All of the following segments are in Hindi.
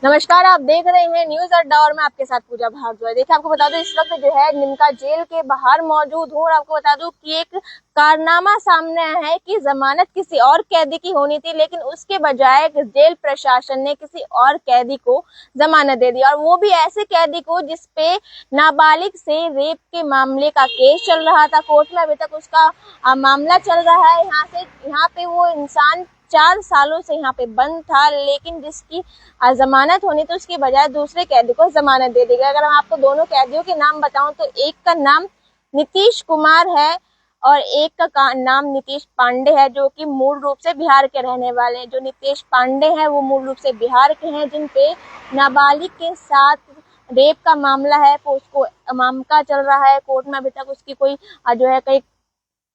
नमस्कार, आप देख रहे हैं न्यूज अड्डा और मैं आपके साथ पूजा भारद्वाज। देखिए, आपको बता दूं इस वक्त जो है निमका जेल के बाहर मौजूद हूं और आपको बता दूं कि एक कारनामा सामने आया है कि जमानत किसी और कैदी की होनी थी, लेकिन उसके बजाय जेल प्रशासन ने किसी और कैदी को जमानत दे दी, और वो भी ऐसे कैदी को जिसपे नाबालिग से रेप के मामले का केस चल रहा था कोर्ट में। अभी तक उसका मामला चल रहा है। यहाँ पे वो इंसान 4 सालों से यहाँ पे बंद था, लेकिन जिसकी जमानत होनी तो उसके बजाय दूसरे कैदी को जमानत दे दी गई। अगर मैं आपको दोनों कैदियों के नाम बताऊं तो एक का नाम नीतीश कुमार है और एक का नाम नीतीश पांडे है, जो कि मूल रूप से बिहार के रहने वाले हैं। जो नीतीश पांडे हैं वो मूल रूप से बिहार के हैं, जिन पे नाबालिग के साथ रेप का मामला है। उसको मामला चल रहा है कोर्ट में। अभी तक उसकी कोई जो है कई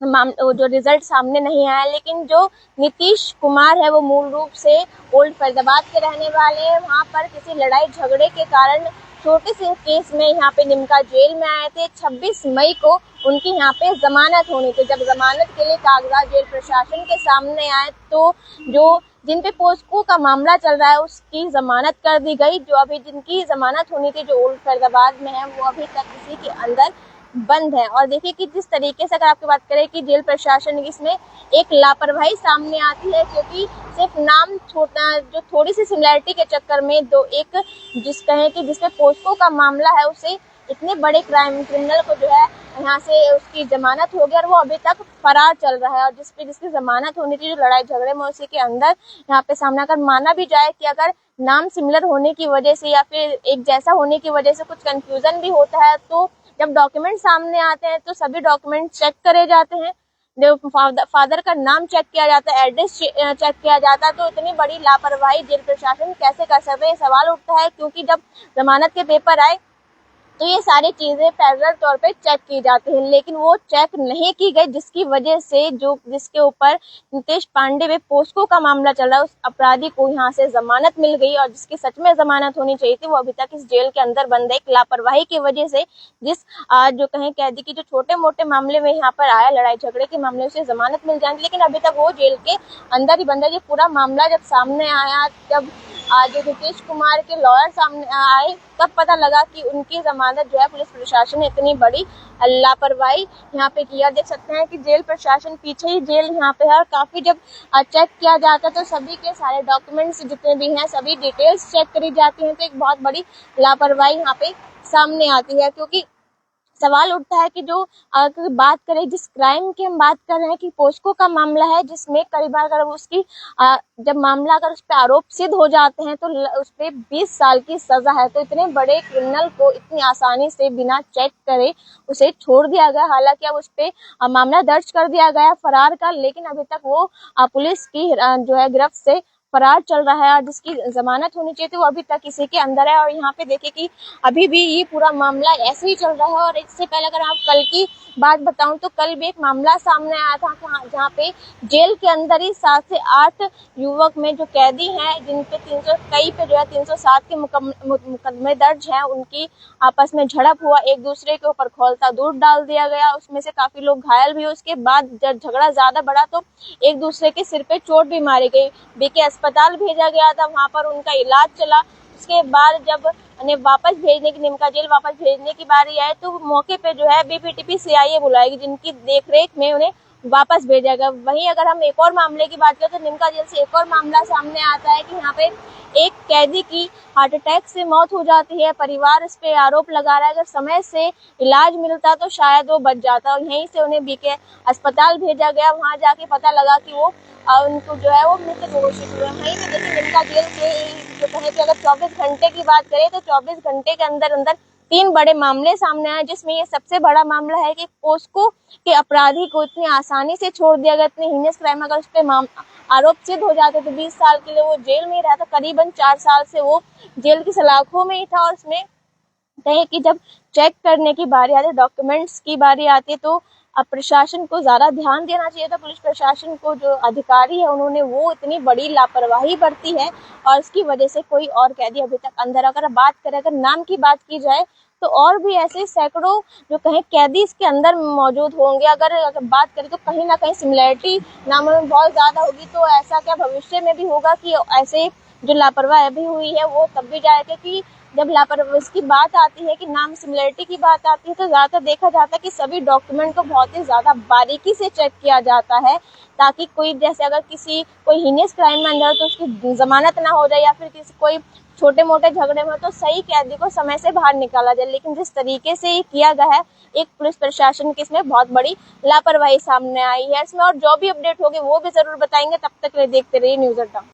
जो रिजल्ट सामने नहीं आया, लेकिन जो नीतीश कुमार है वो मूल रूप से ओल्ड फैजाबाद के रहने वाले हैं। वहां पर किसी लड़ाई झगड़े के कारण छोटे से केस में यहाँ पे निमका जेल में आए थे। 26 मई को उनकी यहाँ पे जमानत होनी थी। जब जमानत के लिए कागजात जेल प्रशासन के सामने आए तो जो जिन पे पोस्को का मामला चल रहा है उसकी जमानत कर दी गई। जो अभी जिनकी जमानत होनी थी जो ओल्ड फैजाबाद में है वो अभी तक किसी के अंदर बंद है। और देखिए कि जिस तरीके से अगर आपकी बात करें कि जेल प्रशासन इसमें एक लापरवाही सामने आती है, क्योंकि सिर्फ नाम छोटा जो थोड़ी सी सिमिलैरिटी के चक्कर में जिसमें पोस्को का मामला है उसे इतने बड़े क्रिमिनल को जो है यहाँ से उसकी जमानत हो गई और वो अभी तक फरार चल रहा है। और जिसकी जमानत होनी थी जो लड़ाई झगड़े में उसी के अंदर यहाँ पे सामने अगर माना भी जाए कि अगर नाम सिमिलर होने की वजह से या फिर एक जैसा होने की वजह से कुछ कंफ्यूजन भी होता है, तो जब डॉक्यूमेंट सामने आते हैं तो सभी डॉक्यूमेंट चेक करे जाते हैं। जो फादर का नाम चेक किया जाता है, एड्रेस चेक किया जाता है। तो इतनी बड़ी लापरवाही जेल प्रशासन कैसे कर सकते हैं, सवाल उठता है। क्योंकि जब जमानत के पेपर आए तो ये सारी चीजें पैरेलल तौर पे चेक की जाती हैं, लेकिन वो चेक नहीं की गई, जिसकी वजह से जिसके ऊपर नीतीश पांडे में पोस्को का मामला चल रहा है उस अपराधी को यहाँ से जमानत मिल गई। और जिसकी सच में जमानत होनी चाहिए थी वो अभी तक इस जेल के अंदर बंद है। एक लापरवाही की वजह से जो कहें कैदी की जो छोटे मोटे मामले में यहाँ पर आया, लड़ाई झगड़े के मामले से जमानत मिल जाएगी, लेकिन अभी तक वो जेल के अंदर ही बंद है। ये पूरा मामला जब सामने आया, जब आज नीतीश कुमार के लॉयर सामने आए, तब पता लगा कि उनकी जमानत जो है पुलिस प्रशासन ने इतनी बड़ी लापरवाही यहाँ पे किया। देख सकते हैं कि जेल प्रशासन पीछे ही जेल यहाँ पे है और काफी जब चेक किया जाता है तो सभी के सारे डॉक्यूमेंट्स जितने भी हैं सभी डिटेल्स चेक करी जाती हैं। तो एक बहुत बड़ी लापरवाही यहाँ पे सामने आती है। क्योंकि सवाल उठता है कि जो अगर बात करें जिस क्राइम की हम बात कर रहे हैं कि पोस्को का मामला है, जिसमें करीब अगर उसकी जब मामला अगर उस पर आरोप सिद्ध हो जाते हैं तो उस पर 20 साल की सजा है। तो इतने बड़े क्रिमिनल को इतनी आसानी से बिना चेक करे उसे छोड़ दिया गया। हालांकि अब उस पर मामला दर्ज कर दिया गया फरार का, लेकिन अभी तक वो पुलिस की जो है गिरफ्त से फरार चल रहा है। और जिसकी जमानत होनी चाहिए थी वो अभी तक किसी के अंदर है। और यहाँ पे देखिए कि अभी भी ये पूरा मामला ऐसे ही चल रहा है। और इससे पहले अगर आप कल की बात बताऊं तो कल भी एक मामला सामने आया था जहाँ पे जेल के अंदर ही 7 से 8 युवक में जो कैदी हैं जिन पे 307 के मुकदमे दर्ज हैं, उनकी आपस में झड़प हुआ, एक दूसरे के ऊपर खौलता दूध डाल दिया गया, उसमें से काफी लोग घायल भी हुए। उसके बाद जब झगड़ा ज्यादा बढ़ा तो एक दूसरे के सिर पे चोट भी मारी गई। बीके अस्पताल भेजा गया था, वहां पर उनका इलाज चला। उसके बाद जब वापस भेजने की निमका जेल वापस भेजने की बारी आए तो मौके पे जो है बीपीटीपी सीआईए बुलाएगी, जिनकी देखरेख में उन्हें वापस भेजा गया। वहीं अगर हम एक और मामले की बात करें तो निमका जेल से एक और मामला सामने आता है कि यहाँ पे एक कैदी की हार्ट अटैक से मौत हो जाती है। परिवार इस पे आरोप लगा रहा है अगर समय से इलाज मिलता तो शायद वो बच जाता। और यहीं से उन्हें बीके अस्पताल भेजा गया, वहां जाके पता लगा कि वो उनको जो है वो मृत घोषित हुए। वहीं पे देखिए निमका जेल के जो कहें कि अगर 24 घंटे की बात करें तो 24 घंटे के अंदर अंदर 3 बड़े मामले सामने आए, जिसमें ये सबसे बड़ा मामला है कि पोस्को के अपराधी को इतनी आसानी से छोड़ दिया गया। इतने हीनियस क्राइम अगर उस पर आरोप सिद्ध हो जाते तो 20 साल के लिए वो जेल में ही रहा था। करीबन 4 साल से वो जेल की सलाखों में ही था। और उसमें कहें कि जब चेक करने की बारी आती है, डॉक्यूमेंट्स की बारी आती है, तो अब प्रशासन को ज्यादा ध्यान देना चाहिए था। पुलिस प्रशासन को जो अधिकारी है उन्होंने वो इतनी बड़ी लापरवाही बरती है और इसकी वजह से कोई और कैदी अभी तक अंदर। अगर बात करें, अगर नाम की बात की जाए तो और भी ऐसे सैकड़ों जो कहें कैदी इसके अंदर मौजूद होंगे। अगर बात करें तो कहीं ना कहीं सिमिलैरिटी नामों में बहुत ज्यादा होगी। तो ऐसा क्या भविष्य में भी होगा कि ऐसे जो लापरवाही अभी हुई है वो तब भी जाएगा कि जब लापरवाही की बात आती है, कि नाम सिमिलरिटी की बात आती है, तो ज्यादातर देखा जाता है कि सभी डॉक्यूमेंट को बहुत ही ज्यादा बारीकी से चेक किया जाता है, ताकि कोई जैसे अगर कोई हीनियस क्राइम में अंदर तो उसकी जमानत ना हो जाए, या फिर किसी कोई छोटे मोटे झगड़े में तो सही कैदी को समय से बाहर निकाला जाए। लेकिन जिस तरीके से ये किया गया है, एक पुलिस प्रशासन की इसमें बहुत बड़ी लापरवाही सामने आई है इसमें। और जो भी अपडेट होगी वो भी जरूर बताएंगे। तब तक के लिए देखते रहिए न्यूज़ अड्डा।